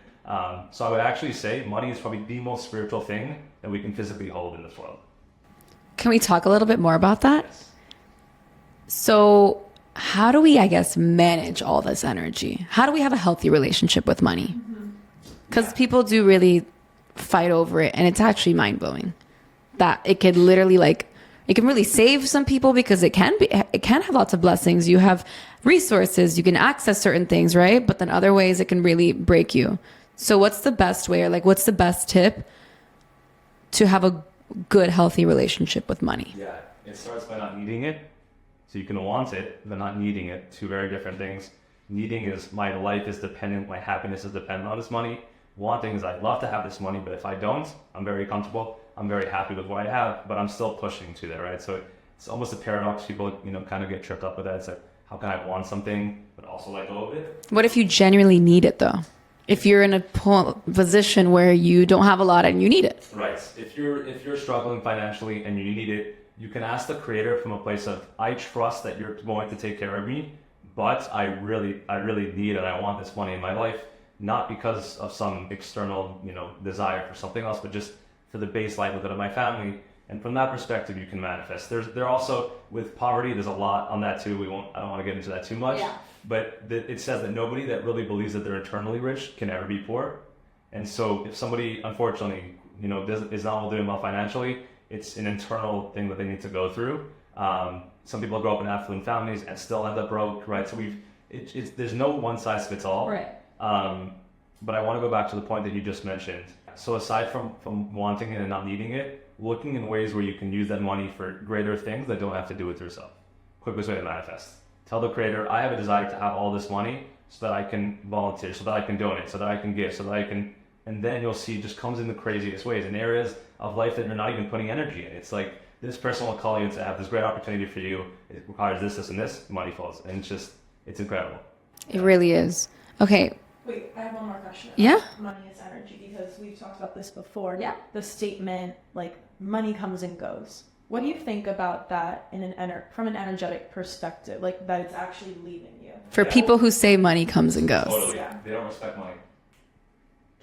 So I would actually say money is probably the most spiritual thing that we can physically hold in this world. Can we talk a little bit more about that? Yes. So how do we, I guess, manage all this energy? How do we have a healthy relationship with money? Because people do really fight over it, and it's actually mind-blowing that it could literally it can really save some people because it can have lots of blessings. You have resources, you can access certain things, right? But then other ways it can really break you. So what's the best way, or what's the best tip to have a good, healthy relationship with money? Yeah, it starts by not needing it. So you can want it, but not needing it. Two very different things. Needing is my life is dependent, my happiness is dependent on this money. Wanting is I'd love to have this money, but if I don't, I'm very comfortable. I'm very happy with what I have, but I'm still pushing to there, right? So it's almost a paradox. People, kind of get tripped up with that. It's like, how can I want something, but also let go of it? What if you genuinely need it, though? If you're in a position where you don't have a lot and you need it. Right. If you're struggling financially and you need it, you can ask the Creator from a place of, I trust that you're going to take care of me, but I really need and I want this money in my life, not because of some external, desire for something else, but just for the base livelihood of my family. And from that perspective, you can manifest. There also, with poverty, there's a lot on that too. I don't want to get into that too much. Yeah. But it says that nobody that really believes that they're eternally rich can ever be poor. And so if somebody, unfortunately, is not doing well financially, it's an internal thing that they need to go through. Some people grow up in affluent families and still end up broke, right? So there's no one size fits all. Right. But I want to go back to the point that you just mentioned. So aside from wanting it and not needing it, looking in ways where you can use that money for greater things that don't have to do with yourself. Quickest way to manifest. Tell the Creator, I have a desire to have all this money so that I can volunteer, so that I can donate, so that I can give, so that I can, and then you'll see it just comes in the craziest ways, in areas of life that you're not even putting energy in. It's like, this person will call you to have this great opportunity for you. It requires this, and this, money falls. And it's incredible. It really is. Okay. Wait, I have one more question. Yeah? Money is energy, because we've talked about this before. Yeah. The statement, money comes and goes. What do you think about that from an energetic perspective, that it's actually leaving you? For people who say money comes and goes. Totally. Yeah. They don't respect money.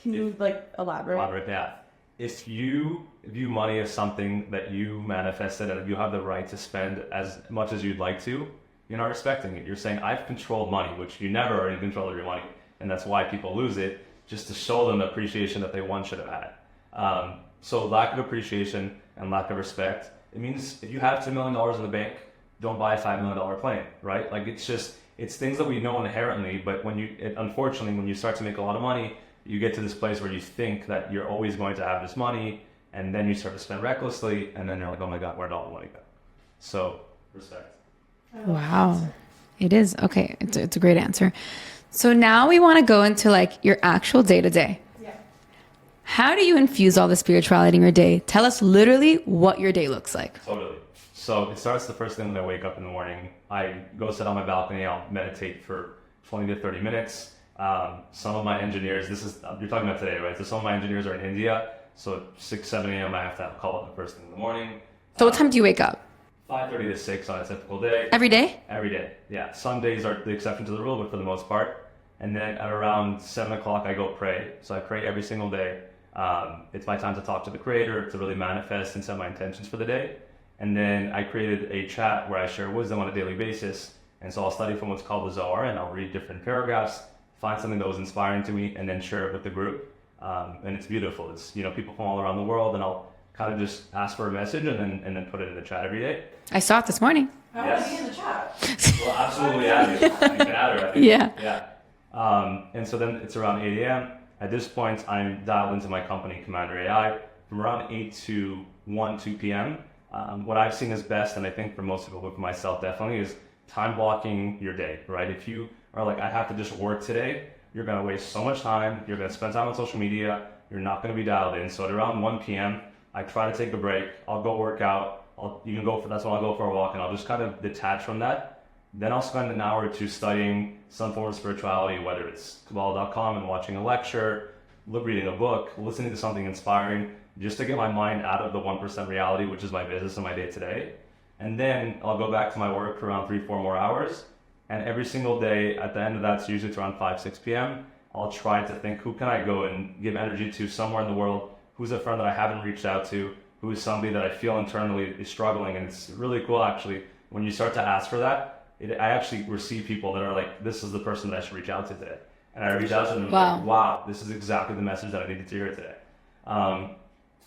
Can you elaborate? Elaborate, yeah. If you view money as something that you manifested and you have the right to spend as much as you'd like to, you're not respecting it. You're saying, I've controlled money, which you never are in control of your money. And that's why people lose it, just to show them the appreciation that they once should have had. So lack of appreciation and lack of respect, it means if you have $2 million in the bank, don't buy a $5 million plane, right? It's things that we know inherently, but unfortunately, when you start to make a lot of money, you get to this place where you think that you're always going to have this money, and then you start to spend recklessly, and then you're like, oh my God, where'd all the money go? So, respect. Wow. It is. Okay. It's a great answer. So now we want to go into your actual day-to-day. Yeah. How do you infuse all the spirituality in your day? Tell us literally what your day looks like. Totally. So it starts the first thing when I wake up in the morning. I go sit on my balcony. I'll meditate for 20 to 30 minutes. Some of my engineers, you're talking about today, right? So some of my engineers are in India. So 6, 7 a.m. I have to have a call up the first thing in the morning. So what time do you wake up? 5:30 to 6 on a typical day. Every day? Every day, yeah. Some days are the exception to the rule, but for the most part. And then at around 7 o'clock, I go pray. So I pray every single day. It's my time to talk to the Creator, to really manifest and set my intentions for the day. And then I created a chat where I share wisdom on a daily basis. And so I'll study from what's called the Zohar, and I'll read different paragraphs, find something that was inspiring to me, and then share it with the group. And it's beautiful. It's, people from all around the world, and I'll kind of just ask for a message and then put it in the chat every day. I saw it this morning. How Yes. would be in the chat? Well, absolutely add you. You can add her, I think. Yeah. And so then it's around 8 a.m. At this point, I'm dialed into my company, Commander AI, from around 8 to 2 p.m. What I've seen is best, and I think for most people, but for myself definitely, is time blocking your day, right? If you are like, I have to just work today, you're going to waste so much time. You're going to spend time on social media. You're not going to be dialed in. So at around 1 p.m., I try to take a break. I'll go work out. That's when I'll go for a walk, and I'll just kind of detach from that. Then I'll spend an hour or two studying some form of spirituality, whether it's Kabbalah.com and watching a lecture, reading a book, listening to something inspiring, just to get my mind out of the 1% reality, which is my business and my day to day. And then I'll go back to my work for around 3-4 more hours. And every single day at the end of that, so usually it's around 5-6 p.m., I'll try to think, who can I go and give energy to somewhere in the world? Who's a friend that I haven't reached out to? Who is somebody that I feel internally is struggling? And it's really cool, actually, when you start to ask for that, I actually receive people that are like, this is the person that I should reach out to today. And I reach out to them and Wow. I'm like, wow, this is exactly the message that I needed to hear today.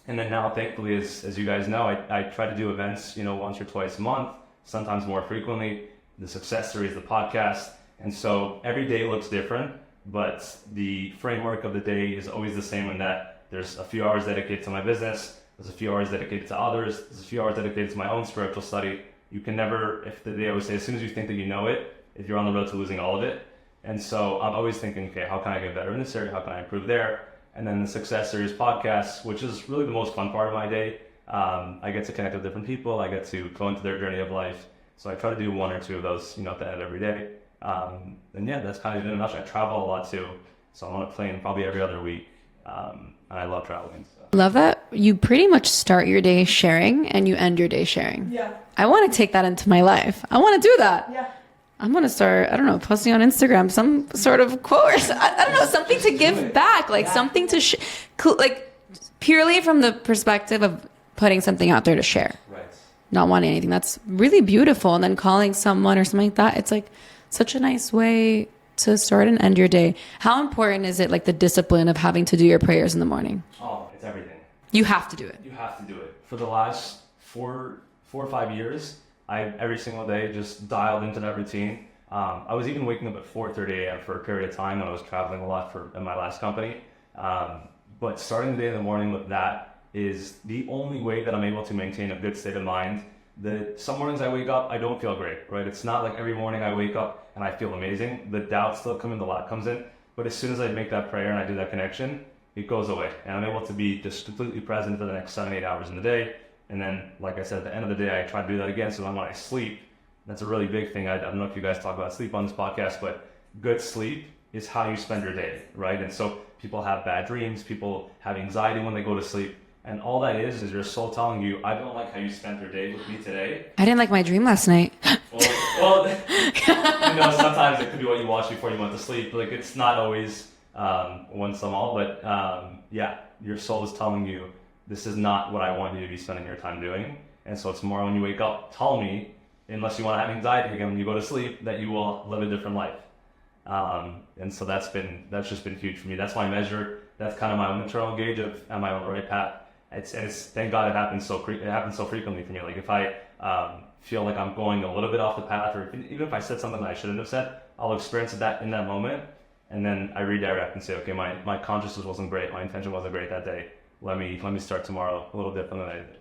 And then now, thankfully, as you guys know, I try to do events, once or twice a month, sometimes more frequently. The success series, the podcast. And so every day looks different, but the framework of the day is always the same in that there's a few hours dedicated to my business, there's a few hours dedicated to others, there's a few hours dedicated to my own spiritual study. You can never, they always say, as soon as you think that you know it, if you're on the road to losing all of it. And so I'm always thinking, okay, how can I get better in this area? How can I improve there? And then the Success Series podcast, which is really the most fun part of my day. I get to connect with different people. I get to go into their journey of life. So I try to do 1 or 2 of those, at the end of every day. And yeah, that's kind of it in a nutshell. I travel a lot too. So I'm on a plane probably every other week. And I love traveling. So. Love that. You pretty much start your day sharing and you end your day sharing. Yeah. I want to take that into my life. I want to do that. Yeah. I'm going to start, I don't know, posting on Instagram, some sort of quote or I don't know, something to give back, like something to, like purely from the perspective of putting something out there to share. Right. Not wanting anything. That's really beautiful. And then calling someone or something like that, it's like such a nice way to start and end your day. How important is it, like the discipline of having to do your prayers in the morning? Oh, it's everything. You have to do it. You have to do it. For the last 4 or 5 years, I every single day just dialed into that routine. I was even waking up at 4:30 a.m. for a period of time when I was traveling a lot in my last company. But starting the day in the morning with that is the only way that I'm able to maintain a good state of mind. Some mornings I wake up, I don't feel great, right? It's not like every morning I wake up and I feel amazing. The doubts still come in, the lot comes in. But as soon as I make that prayer and I do that connection, it goes away. And I'm able to be just completely present for the next 7-8 hours in the day. And then, like I said, at the end of the day, I try to do that again. So then when I sleep, that's a really big thing. I don't know if you guys talk about sleep on this podcast, but good sleep is how you spend your day, right? And so people have bad dreams, people have anxiety when they go to sleep. And all that is your soul telling you, I don't like how you spent your day with me today. I didn't like my dream last night. Well, sometimes it could be what you watch before you went to sleep. Like, it's not always once in a while, but yeah, your soul is telling you, this is not what I want you to be spending your time doing. And so tomorrow when you wake up, tell me, unless you want to have anxiety again when you go to sleep, that you will live a different life. And so that's just been huge for me. That's my measure. That's kind of my own internal gauge of am I on the right path. It's thank God it happens so frequently for me. Like if I feel like I'm going a little bit off the path, or even if I said something that I shouldn't have said, I'll experience that in that moment, and then I redirect and say, okay, my consciousness wasn't great, my intention wasn't great that day. Let me start tomorrow a little different than I did.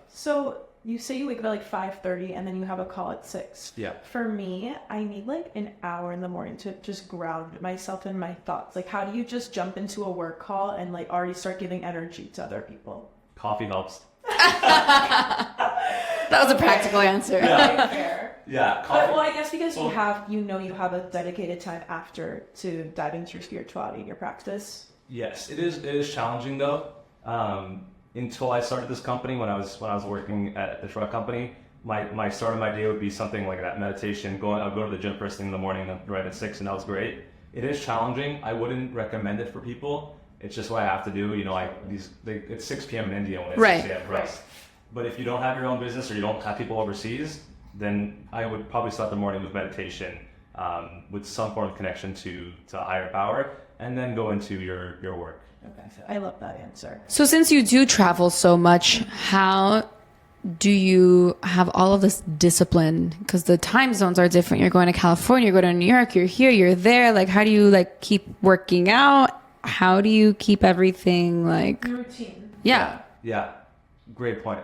So you say you wake up at like 5:30 and then you have a call at 6. Yeah. For me, I need like an hour in the morning to just ground myself in my thoughts. Like, how do you just jump into a work call and like already start giving energy to other people? Coffee helps. That was a practical answer. Yeah. Fair. Yeah. But, well, I guess because you have a dedicated time after to dive into your spirituality and your practice. Yes, it is challenging though. Until I started this company, when I was working at the truck company, my start of my day would be something like that, meditation. I'll go to the gym first thing in the morning, then right at 6, and that was great. It is challenging. I wouldn't recommend it for people. It's just what I have to do. It's 6 p.m. in India when it's Right. 6 a.m. for us. But if you don't have your own business or you don't have people overseas, then I would probably start the morning with meditation, with some form of connection to a higher power, and then go into your work. Okay, I love that answer. So since you do travel so much, how do you have all of this discipline? Because the time zones are different. You're going to California, you're going to New York, you're here, you're there. Like, how do you like keep working out? How do you keep everything like Your routine. Yeah. Yeah, great point.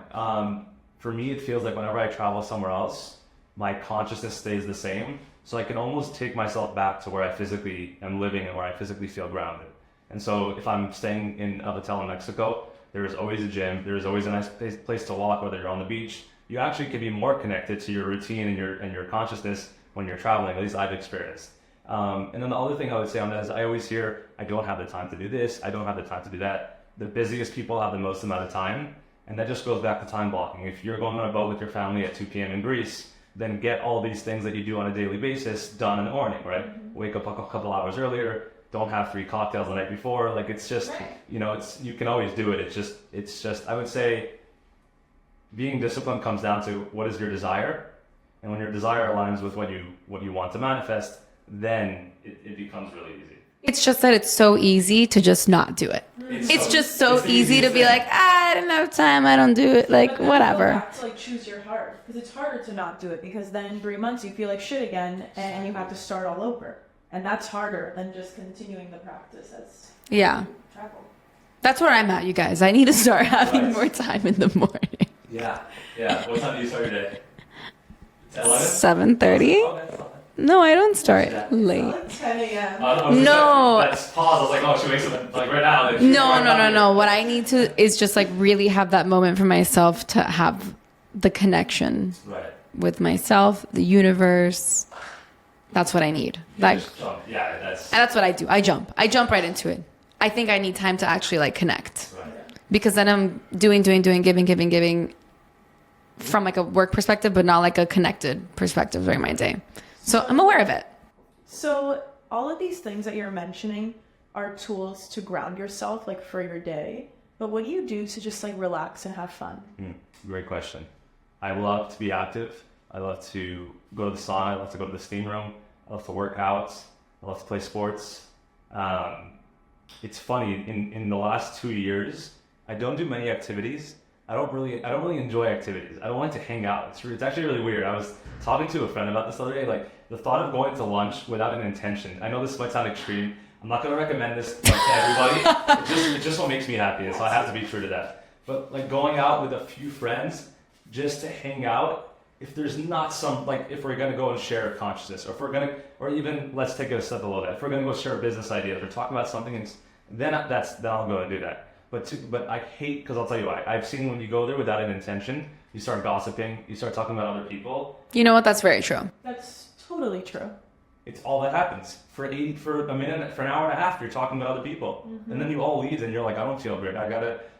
For me, it feels like whenever I travel somewhere else, my consciousness stays the same. So I can almost take myself back to where I physically am living and where I physically feel grounded. And so if I'm staying in a hotel in Mexico, there is always a gym, there is always a nice place to walk, whether you're on the beach. You actually can be more connected to your routine and your consciousness when you're traveling, at least I've experienced. And then the other thing I would say on that is I always hear, I don't have the time to do this, I don't have the time to do that. The busiest people have the most amount of time, and that just goes back to time blocking. If you're going on a boat with your family at 2 p.m. in Greece, then get all these things that you do on a daily basis done in the morning, right? Wake up a couple hours earlier, don't have 3 cocktails the night before. Like, it's just, you can always do it. It's just, I would say being disciplined comes down to what is your desire. And when your desire aligns with what you want to manifest, then it becomes really easy. It's just that it's so easy to just not do it. It's just so easy to be like, I don't have time, I don't do it, like, But then whatever. You have to like choose your heart, because it's harder to not do it, because then in 3 months you feel like shit again and you have to start all over. And that's harder than just continuing the practice as Yeah. you travel. That's where I'm at, you guys. I need to start having Nice. more time in the morning. Yeah. What time do you start your day? 11? 7:30? Okay, that's not bad. No, I don't start late. Like 10 a.m. No. That's pause. I was like, oh, she wakes up like right now. Like, No. What I need to is just like really have that moment for myself to have the connection Right. with myself, the universe. That's what I need. Like, Just jump. Yeah, that's and that's what I do. I jump right into it. I think I need time to actually like connect, right. because then I'm doing, giving from like a work perspective, but not like a connected perspective during my day. So I'm aware of it. So all of these things that you're mentioning are tools to ground yourself, like for your day. But what do you do to just like relax and have fun? Great question. I love to be active. I love to go to the sauna. I love to go to the steam room. I love to work out. I love to play sports. It's funny, in the last 2 years, I don't do many activities. I don't really enjoy activities. I don't like to hang out. It's actually really weird. I was talking to a friend about this the other day. Like, the thought of going to lunch without an intention. I know this might sound extreme. I'm not going to recommend this like, to everybody. It's just what makes me happy. So I have to be true to that. But like going out with a few friends just to hang out, if there's not some, like if we're going to go and share a consciousness, or if we're going to, or even let's take it a step below that. If we're going to go share a business idea or talk about something, then I'll go and do that. But I hate, because I'll tell you why. I've seen when you go there without an intention, you start gossiping, you start talking about other people. You know what? That's very true. That's totally true. It's all that happens. For a minute, for an hour and a half, you're talking about other people. Mm-hmm. And then you all leave and you're like, I don't feel great.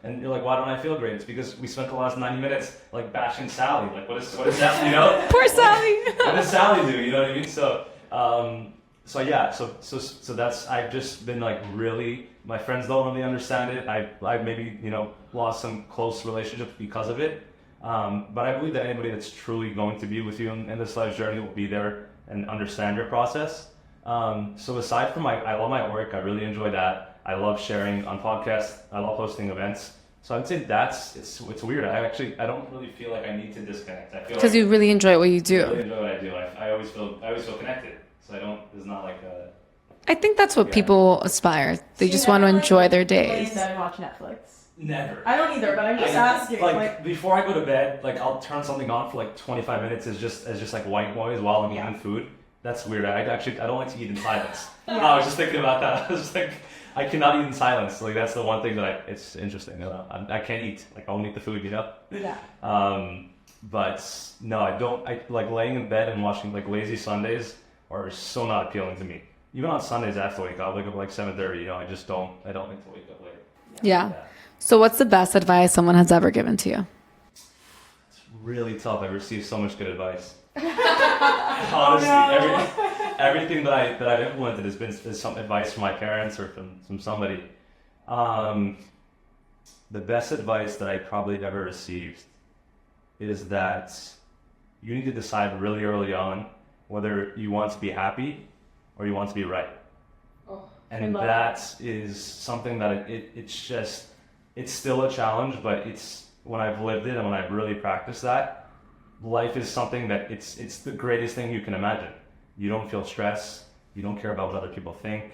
And you're like, why don't I feel great? It's because we spent the last 90 minutes like bashing Sally. Like, what is that, you know? Poor Sally. What does Sally do? You know what I mean? So that's, I've just been like really, my friends don't really understand it. I've maybe, lost some close relationships because of it. But I believe that anybody that's truly going to be with you in this life's journey will be there and understand your process. So aside from I love my work, I really enjoy that. I love sharing on podcasts. I love hosting events. So I'd say it's weird. I don't really feel like I need to disconnect. I feel Because you really enjoy what you do. I really enjoy what I do. I always feel connected. So it's not like I think that's what people aspire. They just want to enjoy their Lay in days. bed and watch Netflix. never. I don't either, but I'm just asking. Like before I go to bed, like I'll turn something on for like 25 minutes as just like white noise while I'm eating food. That's weird. I don't like to eat in silence. Yeah. I was just thinking about that. I was just like, I cannot eat in silence. Like that's the one thing that it's interesting. I can't eat. Like I won't eat the food, Yeah. But no, I don't. I like laying in bed and watching like lazy Sundays are so not appealing to me. Even on Sundays, I have to wake up. I wake up at like 7:30. I just don't. I don't like to wake up late. Yeah. So what's the best advice someone has ever given to you? It's really tough. I've received so much good advice. Honestly, everything that I've implemented has been some advice from my parents or from somebody. The best advice that I probably ever received is that you need to decide really early on whether you want to be happy or you want to be right. And that is something that it's still a challenge, but it's when I've lived it and when I've really practiced that, life is something that it's the greatest thing you can imagine. You don't feel stress. You don't care about what other people think.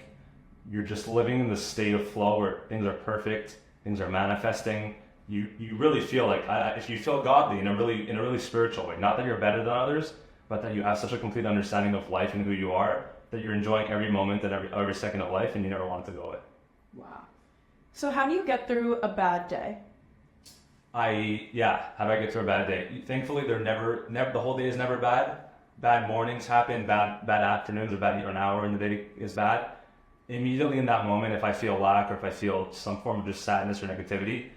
You're just living in the state of flow where things are perfect, things are manifesting. You really feel like if you feel godly in a really spiritual way, not that you're better than others, but that you have such a complete understanding of life and who you are, that you're enjoying every moment and every second of life, and you never want to go away. Wow. So how do you get through a bad day? How do I get through a bad day? Thankfully, they're never the whole day is never bad. Bad mornings happen, bad afternoons, or an hour in the day is bad. Immediately in that moment, if I feel lack or if I feel some form of just sadness or negativity,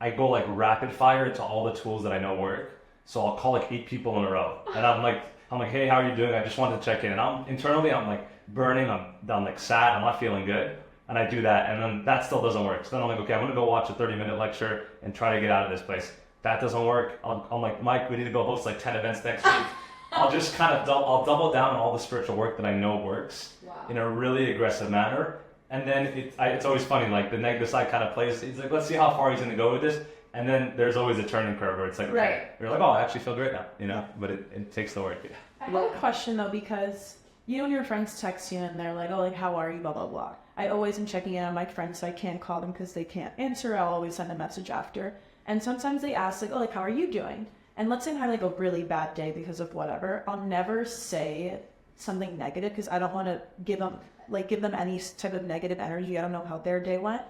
I go like rapid fire to all the tools that I know work. So I'll call like 8 people in a row, and I'm like, hey, how are you doing? I just wanted to check in. And I'm like burning. I'm like sad. I'm not feeling good. And I do that, and then that still doesn't work. So then I'm like, okay, I'm gonna go watch a 30-minute lecture and try to get out of this place. That doesn't work. I'm like, Mike, we need to go host like 10 events next week. I'll just kind of I'll double down on all the spiritual work that I know works in a really aggressive manner. And then it's always funny, like the negative side kind of plays. It's like, let's see how far he's gonna go with this. And then there's always a turning curve where it's like, right. You're like, oh, I actually feel great now, But it takes the work. Yeah. I have a question though, because you and your friends text you and they're like, oh, like, how are you, blah, blah, blah. I always am checking in on my friends, so I can't call them because they can't answer. I'll always send a message after. And sometimes they ask like, oh, like, how are you doing? And let's say I had like a really bad day because of whatever. I'll never say something negative because I don't want to give them any type of negative energy. I don't know how their day went.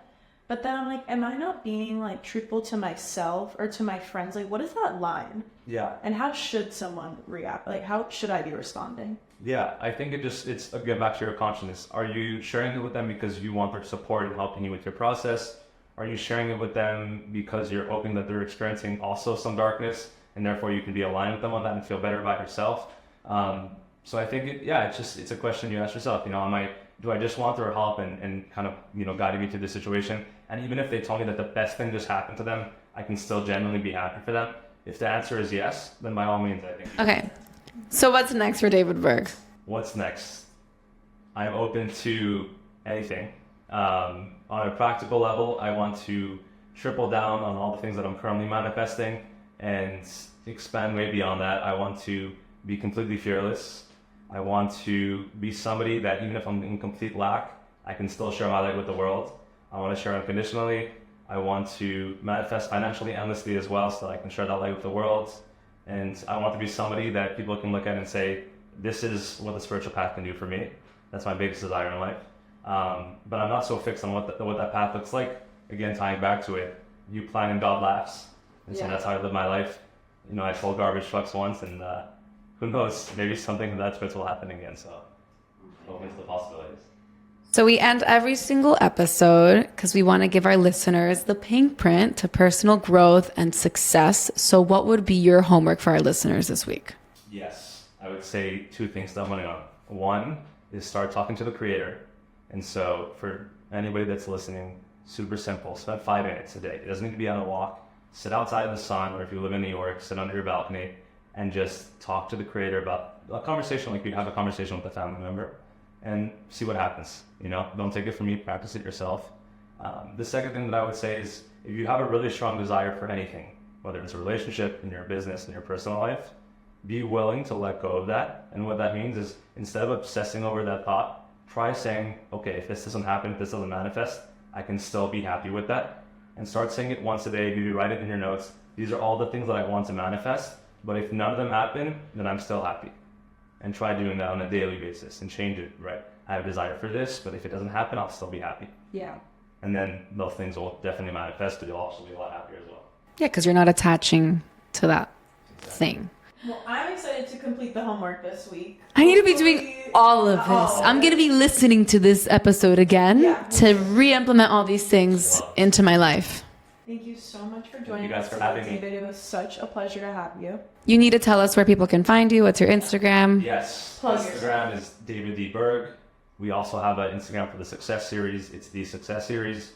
But then I'm like, am I not being like truthful to myself or to my friends? Like, what is that line? Yeah. And how should someone react? Like, how should I be responding? Yeah, I think it's again back to your consciousness. Are you sharing it with them because you want their support and helping you with your process? Are you sharing it with them because you're hoping that they're experiencing also some darkness and therefore you can be aligned with them on that and feel better about yourself? So I think it's a question you ask yourself. Do I just want their help and kind of guiding me through the situation? And even if they told me that the best thing just happened to them, I can still genuinely be happy for them. If the answer is yes, then by all means, I think. Okay. So what's next for David Berg? What's next? I'm open to anything. On a practical level, I want to triple down on all the things that I'm currently manifesting and expand way beyond that. I want to be completely fearless. I want to be somebody that even if I'm in complete lack, I can still share my light with the world. I want to share unconditionally. I want to manifest financially endlessly as well so that I can share that light with the world. And I want to be somebody that people can look at and say, this is what the spiritual path can do for me. That's my biggest desire in life. But I'm not so fixed on what that path looks like. Again, tying back to it, you plan and God laughs. And so that's how I live my life. I sold garbage trucks once, and who knows, maybe something of that spiritual will happen again. So open to the possibilities. So we end every single episode because we want to give our listeners the pink print to personal growth and success. So what would be your homework for our listeners this week? Yes, I would say 2 things that I'm running on. One is start talking to the creator. And so for anybody that's listening, super simple. Spend 5 minutes a day. It doesn't need to be on a walk. Sit outside in the sun, or if you live in New York, sit under your balcony and just talk to the creator about a conversation like you'd have a conversation with a family member and see what happens. Don't take it from me, practice it yourself. The second thing that I would say is if you have a really strong desire for anything, whether it's a relationship, in your business, in your personal life, be willing to let go of that. And what that means is instead of obsessing over that thought, try saying, okay, if this doesn't happen, if this doesn't manifest, I can still be happy with that. And start saying it once a day, maybe write it in your notes. These are all the things that I want to manifest, but if none of them happen, then I'm still happy. And try doing that on a daily basis and change it, right? I have a desire for this, but if it doesn't happen, I'll still be happy. Yeah. And then those things will definitely manifest, but you'll also be a lot happier as well. Yeah, because you're not attaching to that thing. Well, I'm excited to complete the homework this week. I need to be doing all of this. I'm going to be listening to this episode again to re-implement all these things into my life. Thank you so much for joining us. Thank you guys for having me. David, it was such a pleasure to have you. You need to tell us where people can find you. What's your Instagram? Yes. Plug Instagram is David D. Berg. We also have an Instagram for the Success Series. It's the Success Series.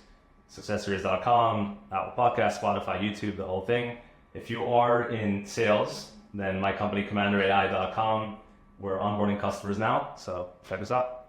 SuccessSeries.com, Apple Podcasts, Spotify, YouTube, the whole thing. If you are in sales Then my company, CommanderAI.com, we're onboarding customers now, so check us out.